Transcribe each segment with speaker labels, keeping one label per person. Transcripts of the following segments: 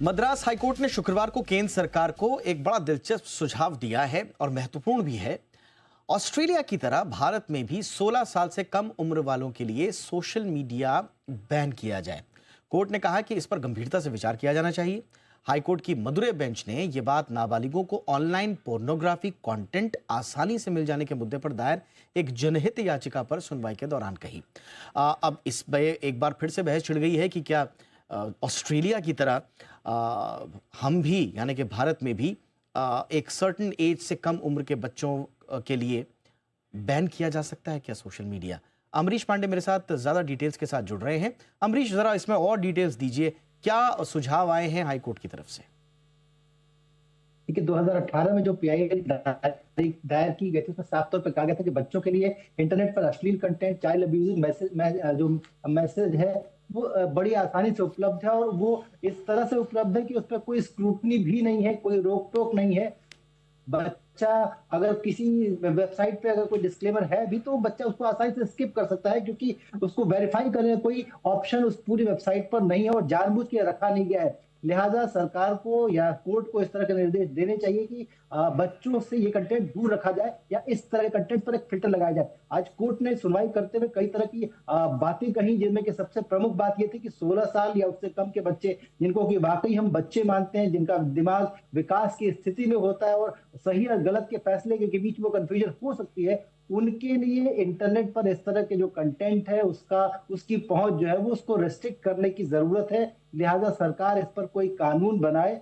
Speaker 1: Madras high court ने शुक्रवार को केंद्र सरकार को एक बड़ा दिलचस्प सुझाव दिया है और महत्वपूर्ण भी है। ऑस्ट्रेलिया की तरह भारत में भी 16 साल से कम उम्र वालों के लिए सोशल मीडिया बैन किया जाए। कोर्ट ने कहा कि इस पर गंभीरता से विचार किया जाना चाहिए। हाईकोर्ट की मदुरै बेंच ने यह बात नाबालिगों को ऑनलाइन पोर्नोग्राफी कंटेंट आसानी से मिल जाने के मुद्दे पर दायर एक जनहित याचिका पर सुनवाई के दौरान कही। अब इस पर एक बार फिर से बहस छिड़ गई है कि क्या ऑस्ट्रेलिया की तरह हम भी यानी कि भारत में भी एक सर्टेन एज से कम उम्र के बच्चों के लिए बैन किया जा सकता है क्या सोशल मीडिया। अमरीश पांडे मेरे साथ ज्यादा डिटेल्स के साथ जुड़ रहे हैं। अमरीश, जरा इसमें और डिटेल्स दीजिए, क्या सुझाव आए हैं हाईकोर्ट की तरफ से।
Speaker 2: देखिए 2018 में जो पीआईएल दायर की गई थी उसमें साफ तौर पर कहा गया था कि बच्चों के लिए इंटरनेट पर अश्लील कंटेंट, चाइल्ड अब्यूजिंग जो मैसेज है वो बड़ी आसानी से उपलब्ध है और वो इस तरह से उपलब्ध है कि उस पर कोई स्क्रूटनी भी नहीं है, कोई रोक टोक नहीं है। बच्चा अगर किसी वेबसाइट पे अगर कोई डिस्क्लेमर है भी तो बच्चा उसको आसानी से स्किप कर सकता है, क्योंकि उसको वेरीफाई करने का कोई ऑप्शन उस पूरी वेबसाइट पर नहीं है और जानबूझ के रखा नहीं गया है। लिहाजा सरकार को या कोर्ट को इस तरह के निर्देश देने चाहिए कि बच्चों से ये कंटेंट दूर रखा जाए या इस तरह के कंटेंट पर एक फिल्टर लगाया जाए। आज कोर्ट ने सुनवाई करते हुए कई तरह की बातें कही, जिनमें कि सबसे प्रमुख बात ये थी कि 16 साल या उससे कम के बच्चे, जिनको कि वाकई हम बच्चे मानते हैं, जिनका दिमाग विकास की स्थिति में होता है और सही और गलत के फैसले के बीच में कंफ्यूजन हो सकती है, उनके लिए इंटरनेट पर इस तरह के जो कंटेंट है उसकी पहुंच जो है वो उसको रेस्ट्रिक्ट करने की जरूरत है। लिहाजा सरकार इस पर कोई कानून बनाए,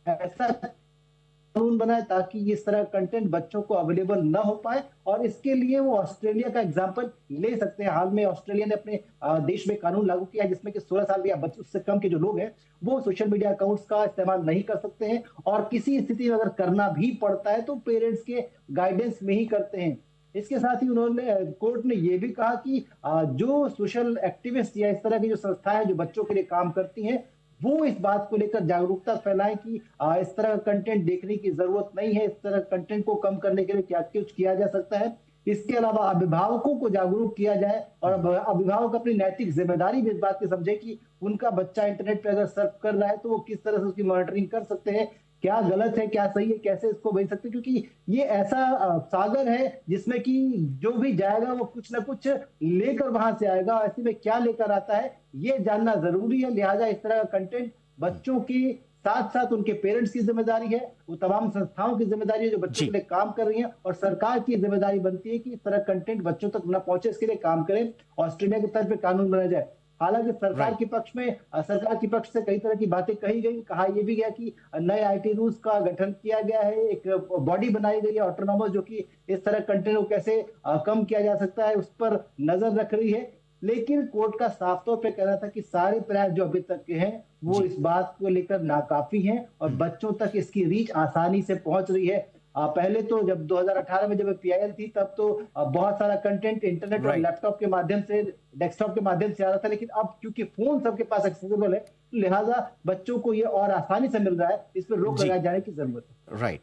Speaker 2: ऐसा कानून बनाए ताकि इस तरह कंटेंट बच्चों को अवेलेबल ना हो पाए। और इसके लिए वो ऑस्ट्रेलिया का एग्जांपल ले सकते हैं। हाल में ऑस्ट्रेलिया ने अपने देश में कानून लागू किया जिसमें कि 16 साल या उससे कम के जो लोग हैं वो सोशल मीडिया अकाउंट्स का इस्तेमाल नहीं कर सकते हैं और किसी स्थिति में अगर करना भी पड़ता है तो पेरेंट्स के गाइडेंस में ही करते हैं। इसके साथ ही उन्होंने कोर्ट ने यह भी कहा कि जो सोशल एक्टिविस्ट या इस तरह की जो संस्थाएं जो बच्चों के लिए काम करती हैं वो इस बात को लेकर जागरूकता फैलाएं कि इस तरह का कंटेंट देखने की जरूरत नहीं है, इस तरह कंटेंट को कम करने के लिए क्या कुछ किया जा सकता है। इसके अलावा अभिभावकों को जागरूक किया जाए और अभिभावक अपनी नैतिक जिम्मेदारी भी इस बात की समझे कि उनका बच्चा इंटरनेट पर अगर सर्फ कर रहा है तो वो किस तरह से उसकी मॉनिटरिंग कर सकते हैं, क्या गलत है क्या सही है, कैसे इसको भेज सकते हैं, क्योंकि ये ऐसा सागर है जिसमें कि जो भी जाएगा वो कुछ ना कुछ लेकर वहां से आएगा। ऐसे में क्या लेकर आता है ये जानना जरूरी है। लिहाजा इस तरह का कंटेंट बच्चों की साथ साथ उनके पेरेंट्स की जिम्मेदारी है, वो तमाम संस्थाओं की जिम्मेदारी है जो बच्चों के लिए काम कर रही है, और सरकार की जिम्मेदारी बनती है कि इस तरह कंटेंट बच्चों तक न पहुंचे, इसके लिए काम करें। ऑस्ट्रेलिया की तरफ कानून बनाया जाए। हालांकि सरकार के पक्ष से कई तरह की बातें कही गई, कहा यह भी गया कि नए आईटी रूल्स का गठन किया गया है, एक बॉडी बनाई गई है ऑटोनॉमस जो कि इस तरह कंटेंट को कैसे कम किया जा सकता है उस पर नजर रख रही है। लेकिन कोर्ट का साफ तौर पे कहना था कि सारे प्रयास जो अभी तक के हैं वो इस बात को लेकर नाकाफी हैं और बच्चों तक इसकी रीच आसानी से पहुंच रही है। पहले तो जब 2018 में जब पीआईएल थी तब तो बहुत सारा कंटेंट इंटरनेट और लैपटॉप के माध्यम से, डेस्कटॉप के माध्यम से आ रहा था, लेकिन अब क्योंकि फोन सबके पास एक्सेसिबल है लिहाजा बच्चों को ये और आसानी से मिल रहा है, इस पर रोक लगाए जाने की जरूरत है।
Speaker 1: राइट।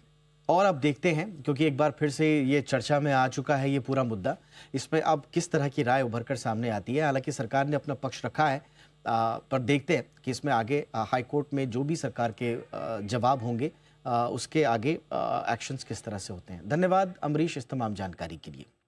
Speaker 1: और अब देखते हैं, क्योंकि एक बार फिर से ये चर्चा में आ चुका है ये पूरा मुद्दा, इसमें अब किस तरह की राय उभर कर सामने आती है। हालांकि सरकार ने अपना पक्ष रखा है, पर देखते हैं कि इसमें आगे हाईकोर्ट में जो भी सरकार के जवाब होंगे उसके आगे एक्शंस किस तरह से होते हैं। धन्यवाद अमरीश इस तमाम जानकारी के लिए।